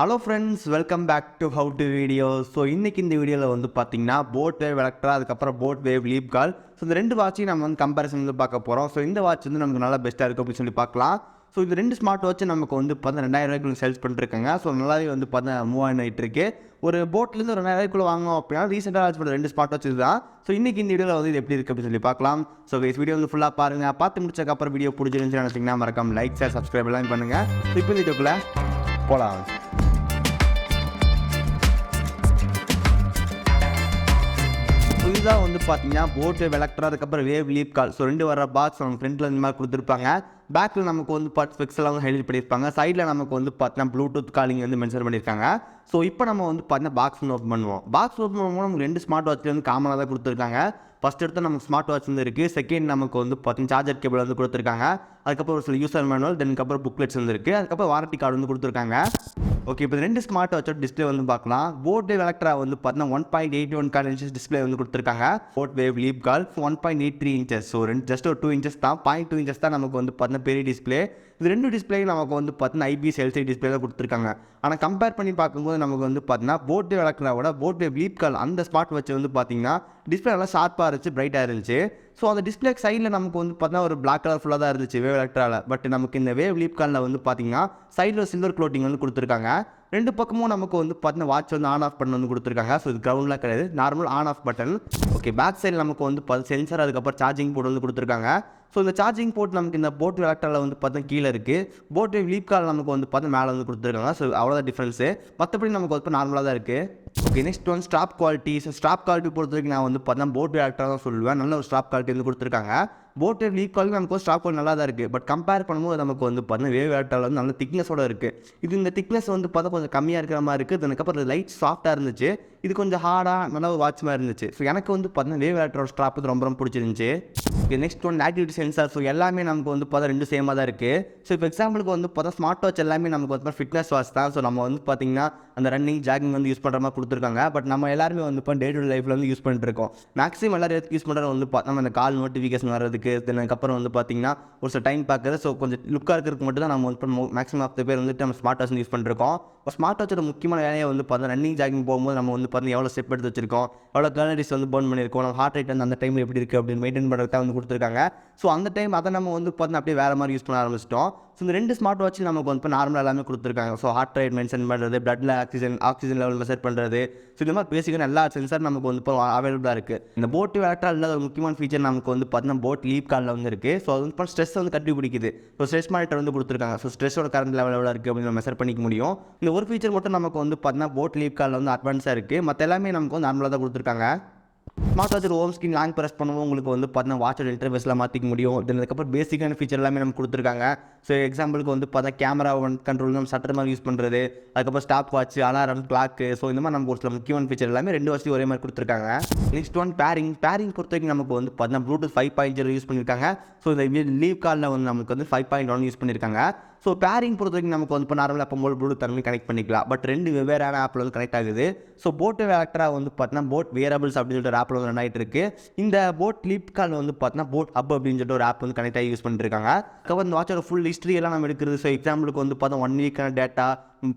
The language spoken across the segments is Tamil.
Hello friends, welcome back to how to video. So இன்றைக்கி இந்த வீடியோவில் வந்து பார்த்தீங்கன்னா போட் வேவ் எலக்ட்ரா, அதுக்கப்புறம் boAt wave leap call. So இந்த ரெண்டு வாட்சையும் நம்ம வந்து கம்பேரிசன் வந்து பார்க்க போகிறோம். ஸோ இந்த வாட்ச் வந்து நமக்கு நல்லா பெஸ்ட்டாக இருக்குது அப்படின்னு சொல்லி பார்க்கலாம். ஸோ இது ரெண்டு ஸ்மார்ட் வாட்ச் நமக்கு வந்து பார்த்தா 2000 சேல்ஸ் பண்ணிருக்காங்க. ஸோ நல்லாவே வந்து பார்த்தா மூவ் ஆகிட்டு இருக்கு. ஒரு போட்லேருந்து ஒரு 2000 வாங்கணும் அப்படின்னா ரீசெண்டாக லான்ச் பண்ண ரெண்டு ஸ்மார்ட் வாட்ச் தான். ஸோ இன்றைக்கி இந்த வீடியோவில் வந்து இது எப்படி இருக்குது அப்படின்னு சொல்லி பார்க்கலாம். ஸோ இந்த வீடியோ வந்து ஃபுல்லாக பாருங்கள். பார்த்து முடிச்சதுக்கப்புறம் வீடியோ பிடிச்சிருந்துச்சுன்னு நினச்சிங்கன்னா மறக்காம லைக், ஷேர், சப்ஸ்கிரைப் எல்லாம் பண்ணுங்கள். ஸோ இப்போ இந்த வீடியோக்குள்ளே போகலாம். இதுதான் வந்து பார்த்தீங்கன்னா போட் வேவ் எலக்ட்ரா, அதுக்கப்புறம் வேவ் லீப் கால். ஸோ ரெண்டு வர பாக்ஸ் நம்ம ஃப்ரண்ட்டில் இந்த மாதிரி கொடுத்துருப்பாங்க. பேக்கில் நமக்கு வந்து பார்த்து ஃபிக்ஸ்லாம் வந்து ஹைலைட் பண்ணியிருப்பாங்க. சைடில் நமக்கு வந்து பார்த்தீங்கன்னா ப்ளூடூத் காலிங் வந்து மென்ஷன் பண்ணியிருக்காங்க. ஸோ இப்போ நம்ம வந்து பார்த்தீங்கன்னா பாக்ஸ் வந்து ஓப்பன் பண்ணுவோம். பாக்ஸ் ஓப்பன் பண்ணும்போது நமக்கு ரெண்டு ஸ்மார்ட் வாட்சில் வந்து காமனாக தான் கொடுத்துருக்காங்க. ஃபஸ்ட் எடுத்து நமக்கு ஸ்மார்ட் வாட்ச் வந்து இருக்குது. செகண்ட் நமக்கு வந்து பார்த்தீங்கன்னா சார்ஜர் கேபிள் வந்து கொடுத்துருக்காங்க. அதுக்கப்புறம் ஒரு சில யூசர் மேனுவல், தென்க்கப்புறம் புக்லெட்ஸ் வந்து இருக்குது. அதுக்கப்புறம் வாரண்டி கார்டு வந்து கொடுத்துருக்காங்க. ஓகே, இப்போ ரெண்டு ஸ்மார்ட் வாட்சோட டிஸ்பிளே வந்து பார்க்கலாம். போட் வேவ் எலக்ட்ரா வந்து பார்த்தீங்கன்னா 1.81 இன்ச்சஸ் டிஸ்பிளே வந்து கொடுத்துருக்காங்க. போட் வேவ் லீப் கால் 1.83 இன்ச்சஸ். ஸோ ஜஸ்ட் ஒரு 2 இன்ச்சஸ் தான், 0.2 இன்ச்சஸ் தான் நமக்கு வந்து பார்த்தீங்கன்னா பெரிய டிஸ்பிளே. இது ரெண்டு டிஸ்பிளே நமக்கு வந்து பார்த்தீங்கன்னா ஐபிஎஸ் எல்சிடி டிஸ்பிளே தான் கொடுத்துருக்காங்க. ஆனால் கம்பேர் பண்ணி பார்க்கும்போது நமக்கு வந்து பார்த்தீங்கன்னா போட் வேவ் எலக்ட்ராவோட போட் வேவ் லீப் கால் அந்த ஸ்மார்ட் வாட்ச் வந்து பார்த்தீங்கன்னா டிஸ்பிளே நல்லா ஷார்ப்பாக இருந்துச்சு, பிரைட்டாக இருந்துச்சு. ஸோ அந்த டிஸ்பிளே சைடில் நமக்கு வந்து பார்த்தீங்கன்னா ஒரு பிளாக் கலர் ஃபுல்லாக தான் இருந்துச்சு வேவ் எலக்ட்ராவில். பட் நமக்கு இந்த வேவ் லீப் காலில் வந்து பார்த்தீங்கன்னா சைடில் சில்வர் க்ளோட்டிங் வந்து கொடுத்துருக்காங்க. ரெண்டு பக்கமும் நமக்கு வந்து பார்த்தீங்கன்னா வாட்ச் வந்து ஆன் ஆஃப் பண்ண வந்து கொடுத்துருக்காங்க. ஸோ இது கிரவுண்ட்லாம் கிடையாது, normal on off button. Okay, back சைடில் நமக்கு வந்து சென்சர், அதுக்கப்புறம் சார்ஜிங் போர்ட் வந்து கொடுத்துருக்காங்க. ஸோ இந்த சார்ஜிங் போர்ட் நமக்கு இந்த போட் வேவ் எலக்ட்ராவில் வந்து பார்த்தீங்கன்னா கீழே இருக்குது. போட் வேவ் லீப் கால் நமக்கு வந்து பார்த்தீங்கன்னா மேலே வந்து கொடுத்துருக்காங்க. ஸோ அவ்வளோதான் டிஃப்ரென்ஸு. மற்றபடி நமக்கு வந்து நார்மலாக தான் இருக்குது. ஓகே, நெக்ஸ்ட் வந்து strap quality. So strap quality பொறுத்த வரைக்கும் நான் வந்து பார்த்தீங்கன்னா போட் வேவ் எலக்ட்ரா தான் சொல்லுவேன். நல்ல ஒரு ஸ்ட்ராப் குவாலிட்டி வந்து கொடுத்துருக்காங்க. போட் வேவ் லீப் கால் நமக்கு ஸ்ட்ராப் குவாலிட்டி நல்லா தான் இருக்குது. பட் கம்பேர் பண்ணும்போது நமக்கு வந்து பார்த்தீங்கன்னா வேவ் எலக்ட்ராவில் வந்து நல்ல திக்னஸோடு இருக்குது. இது இந்த திக்னஸ் வந்து பார்த்தா கொஞ்சம் கம்மியாக இருக்கிற மாதிரி இருக்குது. அதுக்கப்புறம் லைட் சாஃப்ட்டாக இருந்துச்சு. இது கொஞ்சம் ஹார்டாக நல்ல ஒரு வாட்ச் மாதிரி இருந்துச்சு. ஸோ எனக்கு வந்து பார்த்தீங்கன்னா வேவ் எலக்ட்ராவோட ஸ்ட்ராப் வந்து ரொம்ப பிடிச்சிருந்துச்சு. Okay, next one activity sensor. So எல்லாமே நமக்கு வந்து பார்த்தா ரெண்டு சேமாக தான் இருக்குது. ஸோ இப்போ எக்ஸாம்பிளுக்கு வந்து பார்த்தா ஸ்மார்ட் வாட்ச் எல்லாமே நமக்கு வந்து ஃபிட்னஸ் வாட்ச் தான். ஸோ நம்ம வந்து பார்த்தீங்கன்னா அந்த ரன்னிங், ஜாகிங் வந்து யூஸ் பண்ணுற மாதிரி கொடுத்துருக்காங்க. பட் நம்ம எல்லாருமே வந்து இப்போ டே டு டே லைஃப்பில் வந்து யூஸ் பண்ணிட்டு இருக்கோம். மேக்ஸிமம் எல்லாரும் யூஸ் பண்ணுறது வந்து நம்ம அந்த கால் நோட்டிஃபிகேஷன் வர்றதுக்கு, அதுக்கப்புறம் வந்து பார்த்தீங்கன்னா ஒரு சில டைம் பார்க்குறது. ஸோ கொஞ்சம் லுக்காக இருக்கிறதுக்கு மட்டும் தான் நம்ம வந்து மேக்ஸிமம் ஆஃப் த பேர் வந்துட்டு நம்ம ஸ்மார்ட் வாட்ச் யூஸ் பண்ணிருக்கோம். ஸ்மார்ட் வாட்சோட முக்கியமான வேலையை வந்து பார்த்தா ரன்னிங், ஜாகிங் போகும்போது நம்ம வந்து பார்த்தீங்கன்னா எவ்வளோ ஸ்டெப் எடுத்து வச்சிருக்கோம், எவ்வளோ கேலரிஸ் வந்து பர்ன் பண்ணியிருக்கோம், நம்ம ஹார்ட் ரேட் வந்து அந்த டைமில் எப்படி இருக்குது அப்படின்னு மெயின்டைன் பண்ணுறதுக்கு வந்து கொடுத்துருக்காங்க. ஸோ அந்த டைம் அதை நம்ம வந்து பார்த்தீங்கன்னா அப்படியே வேறு மாதிரி யூஸ் பண்ண ஆரம்பிச்சிட்டோம். ஸோ இந்த ரெண்டு ஸ்மார்ட் வாட்சில் நமக்கு வந்து இப்போ நார்மலாக எல்லாமே கொடுத்துருக்காங்க. ஸோ ஹார்ட் ரேட் மென்ஷன் பண்ணுறது, பிளட்டில் ஆக்சிஜன் லெவல் மெஷர் பண்ணுறது. ஸோ இந்த மாதிரி பேசிக்கான எல்லா சென்சார் நமக்கு வந்து இப்போ அவைலபிளாக இருக்குது. இந்த போட் வேவ் எலக்ட்ரா இல்லாத ஒரு முக்கியமான ஃபீச்சர் நமக்கு வந்து பார்த்தீங்கன்னா போட் லீப் காலில் வந்து இருக்குது. ஸோ அது வந்து ஸ்ட்ரெஸ் வந்து கண்டுபிடிக்குது. ஸோ ஸ்ட்ரெஸ் மானிட்டர் வந்து கொடுத்துருக்காங்க. ஸோ ஸ்ட்ரெஸ்ஸோட கரண்ட் லெவல் எவ்வளோ இருக்குது அப்படின்னு மெஷர் பண்ணிக்க முடியும். இந்த ஒரு ஃபீச்சர் மட்டும் நமக்கு வந்து பார்த்தீங்கன்னா போட் லீப் காலில் வந்து அட்வான்ஸாக இருக்குது. மற்ற எல்லாமே நமக்கு வந்து நார்மலாக தான் கொடுத்துருக்காங்க. Smart watch home screen long press பண்ணுவோம், உங்களுக்கு வந்து பார்த்தீங்கன்னா வாட்சோட இன்டர்ஃபேஸில் மாற்றிக்க முடியும். அதுக்கப்புறம் பேசிக்கான ஃபீச்சர் எல்லாமே நமக்கு கொடுத்துருக்காங்க. ஸோ எக்ஸாம்பிளுக்கு வந்து பார்த்தா கேமரா கண்ட்ரோல் நம்ம சட்டர் மாதிரி யூஸ் பண்ணுறது, அதுக்கப்புறம் stop watch, alarm, clock. So இந்த மாதிரி நமக்கு ஒரு சில முக்கியமான ஃபீச்சர் எல்லாமே ரெண்டு வாட்ச்லையும் ஒரே மாதிரி கொடுத்துருக்காங்க. நெக்ஸ்ட் ஒன் பேரிங் பொறுத்த வரைக்கும் நமக்கு வந்து பார்த்தீங்கன்னா ப்ளூடூத் 5.0 யூஸ் பண்ணியிருக்காங்க. ஸோ இந்த லீவ் காலில் வந்து நமக்கு வந்து 5.1 யூஸ் பண்ணியிருக்காங்க. ஸோ பேரிங் பொறுத்த வரைக்கும் நமக்கு வந்து இப்போ நார்மலாக எப்போது ப்ளூடூத் தண்ணி கனெக்ட் பண்ணிக்கலாம். பட் ரெண்டு வெவ்வேறான ஆப்பில் வந்து கனெக்ட் ஆகுது. ஸோ போட் வேவ் எலக்ட்ரா வந்து பார்த்தீங்கன்னா போட் வேரபிள்ஸ் அப்படின்னு சொல்லிட்டு ஒரு ஆப்பில் வந்து ரன் ஆகிட்டு இருக்கு. இந்த போட் லீப் கால் வந்து பார்த்தீங்கன்னா போட் ஹப் அப்படின்னு சொல்லிட்டு ஒரு ஆப் வந்து கனெக்ட் ஆகி யூஸ் பண்ணிட்டு இருக்காங்க. அதுக்கப்புறம் இந்த வாட்சோட ஃபுல் ஹிஸ்ட்ரி எல்லாம் நம்ம எடுக்கிறது. ஸோ எக்ஸாம்பிளுக்கு வந்து பார்த்தா 1 வீக்கான டேட்டா,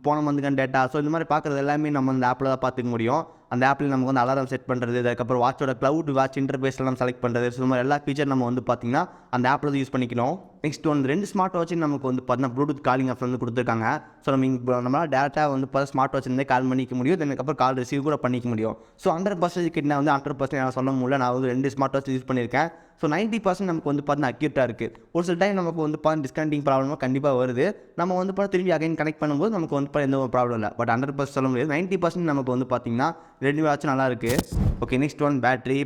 போன மந்த்துக்கான டேட்டா. ஸோ இந்த மாதிரி பார்க்குறது எல்லாமே நம்ம அந்த ஆப்பில் தான் பார்த்துக்க முடியும். அந்த ஆப்பில் நமக்கு வந்து அலாரம் செட் பண்ணுறது, அதுக்கப்புறம் வாட்சோட க்ளவுட் வாட்ச் இன்டர்ஃபேஸில் நம்ம செலக்ட் பண்ணுறது. ஸோ இந்த மாதிரி எல்லா ஃபீச்சர் நம்ம வந்து பார்த்தீங்கன்னா அந்த ஆப்பில் தான் யூஸ் பண்ணிக்கணும். நெக்ஸ்ட் ஒன் ரெண்டு ஸ்மார்ட் வாட்ச் நமக்கு வந்து பார்த்தீங்கன்னா ப்ளூடூத் காலிங் ஆப்ஷன் வந்து கொடுத்துருக்காங்க. ஸோ நம்மளால் டேட்டா வந்து பார்த்தா ஸ்மார்ட் வாட்ச்லேருந்தே கால் பண்ணிக்க முடியும். அதுக்கப்புறம் கால் ரிசீவ் கூட பண்ணிக்க முடியும். ஸோ 100% கிட்ட வந்து 100% நான் சொல்ல முடியல. நான் வந்து ரெண்டு ஸ்மார்ட் வாட்ச் யூஸ் பண்ணியிருக்கேன். ஸோ 90% நமக்கு வந்து பார்த்தீங்கன்னா அக்யூரேட்டாக இருக்குது. ஒரு சில டைம் நமக்கு வந்து பார்த்தீங்கன்னா டிஸ்கனெக்டிங் ப்ராப்ளமாக கண்டிப்பாக வருது. நம்ம வந்து பார்த்தா திரும்பி அகைன் கனெக்ட் பண்ணும்போது நமக்கு வந்து எந்த ஒரு ப்ராப்ளம் இல்லை. பட் 100% சொல்ல முடியாது. 90% நமக்கு வந்து பார்த்தீங்கன்னா ரெண்டு வாட்சும் நல்லா இருக்குது. ஓகே, நெக்ஸ்ட் ஒன் பேட்டரி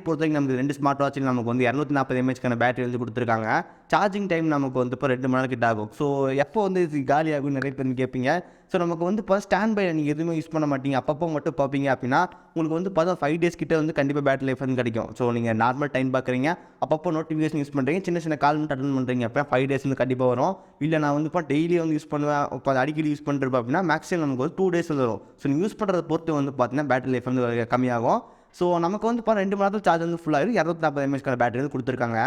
பொறுத்த வரைக்கும் நமக்கு ரெண்டு ஸ்மார்ட் வாட்சில் நமக்கு வந்து 240 mAh பேட்டரி வந்து கொடுத்துருக்காங்க. சார்ஜிங் டைம் நமக்கு வந்து இப்போ 2 மணி நேரம் கிட்ட ஆகும். ஸோ எப்போ வந்து இது காலி ஆகும் நிறைய பேர் கேட்பீங்க. ஸோ நமக்கு வந்து இப்போ ஸ்டாண்ட் பை நீங்கள் எதுவுமே யூஸ் பண்ண மாட்டீங்க, அப்பப்போ மட்டும் பார்ப்பீங்க அப்படின்னா உங்களுக்கு வந்து பார்த்தா 5 days கிட்ட வந்து கண்டிப்பாக பேட்டரி லைஃப் வந்து கிடைக்கும். ஸோ நீங்கள் நார்மல் டைம் பார்க்குறீங்க, அப்பப்போ நோட்டிஃபிகேஷன் யூஸ் பண்ணுறீங்க, சின்ன கால் மட்டும் அட்டன் பண்ணுறீங்க, அப்போ 5 days வந்து கண்டிப்பாக வரும். இல்லை நான் வந்து இப்போ டெய்லி வந்து யூஸ் பண்ணுவேன், இப்போ அடிக்கடி யூஸ் பண்ணிருப்பேன் அப்படின்னா மேக்ஸிமம் நமக்கு வந்து 2 days வந்து வரும். ஸோ நீங்கள் யூஸ் பண்ணுறத பொறுத்து வந்து பார்த்தீங்கன்னா பேட்டரி லைஃப் வந்து கம்மியாகும். ஸோ நமக்கு வந்து இப்போ 2 மணி நேரத்தில் சார்ஜ் வந்து ஃபுல்லாக 240 mAh பேட்டரி வந்து கொடுத்துருக்காங்க.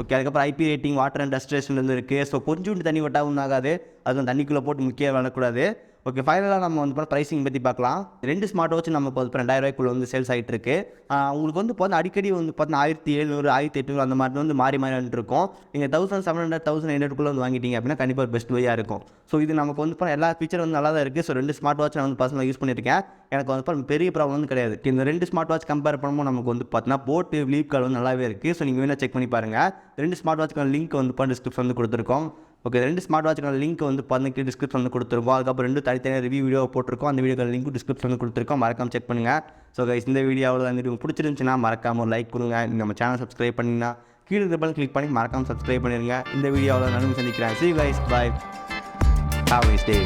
ஓகே, அதுக்கப்புறம் IP rating, water and dust ரேஷன்லேருந்து இருக்குது. ஸோ கொஞ்சோண்டு தண்ணி விட்டாவும் ஆகாது, அதுவும் தண்ணிக்குள்ளே போட்டு முக்கியம் வரக்கூடாது. ஓகே, ஃபைனலாக நம்ம வந்து ப்ரைஸிங் பற்றி பார்க்கலாம். 2 ஸ்மார்ட் வாட்ச் நமக்கு வந்து 2000 வந்து சேல்ஸ் ஆகிட்டு இருக்கு. உங்களுக்கு வந்து பார்த்தா அடிக்கடி வந்து பார்த்தீங்கன்னா 1700 1800 அந்த மாதிரி வந்து மாறி வந்துட்டுருக்கும். நீங்கள் 1700 1800 வந்து வாங்கிட்டீங்க அப்படின்னா கண்டிப்பாக ஒரு பெஸ்ட் பையாக இருக்கும். ஸோ இது நமக்கு வந்து எல்லா ஃபீச்சர் வந்து நல்லா தான் இருக்குது. ஸோ 2 ஸ்மார்ட் வாட்ச் நான் வந்து பர்சனலாக யூஸ் பண்ணியிருக்கேன். எனக்கு வந்து பெரிய ப்ராப்ளம் வந்து கிடையாது. இந்த 2 ஸ்மார்ட் வாட்ச் கம்பேர் பண்ணும்போது நமக்கு வந்து பார்த்தீங்கன்னா போட்டு ஃப்ளிப்கார்ட் வந்து நல்லாவே இருக்குது. ஸோ நீங்கள் வேணால் செக் பண்ணி பாருங்கள். 2 ஸ்மார்ட் வாட்ச்க்கான லிங்க் வந்து டிஸ்கிரிப்ஷன் வந்து கொடுத்துருக்கோம். ஓகே, 2 ஸ்மார்ட் வாட்ச்க்கான லிங்க் வந்து பார்த்தீங்கன்னா டிஸ்கிரிப்ஷன் வந்து கொடுத்துருக்கோம். அதுக்கப்புறம் 2 தனித்தனியாக ரிவ்யூ வீடியோ போட்டிருக்கோம். அந்த வீடியோக்கான லிங்க் டிஸ்கிரிப்ஷன் வந்து கொடுத்துருக்கோம். மறக்காம செக் பண்ணுங்கள். ஸோ கைஸ், இந்த வீடியோ அவ்வளோ உங்களுக்கு பிடிச்சிருந்துச்சுன்னா மறக்காம ஒரு லைக் கொடுங்க. நம்ம சேனல் சப்ஸ்கிரைப் பண்ணிங்கன்னா கீழே இருக்க கிளிக் பண்ணி மறக்காம சப்ஸ்கிரைப் பண்ணிடுங்க. இந்த வீடியோ அவ்வளோ நன்றி சந்திக்கிறேன். See you guys, bye. Have a nice day.